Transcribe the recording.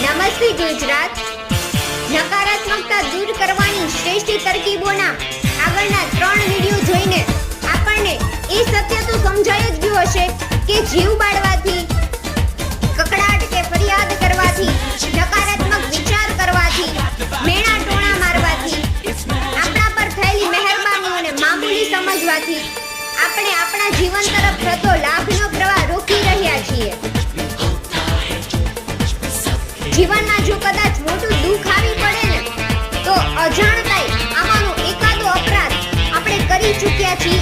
નમસ્તે ગુજરાત. નકારાત્મકતા દૂર કરવાની શ્રેષ્ઠ તરકીબોના આગળના 3 વિડિયો જોઈને આપણને એ સત્ય તો સમજાઈ જ ગયું હશે કે જીવ બાળવાથી, કકડાટ કે ફરિયાદ કરવાથી, નકારાત્મક વિચાર કરવાથી, મેણા ટોણા મારવાથી, આપણા પર થયેલી મહેરબાનીઓને મામૂલી સમજવાથી આપણે આપણા જીવન તરફ થતો લાભનો પ્રવાહ રોકી રહ્યા છીએ. જીવનમાં જો કદાચ મોટું દુઃખ આવી પડે ને તો અજાણતાય આમાંનો એકાદો અપરાધ આપણે કરી ચૂક્યા છીએ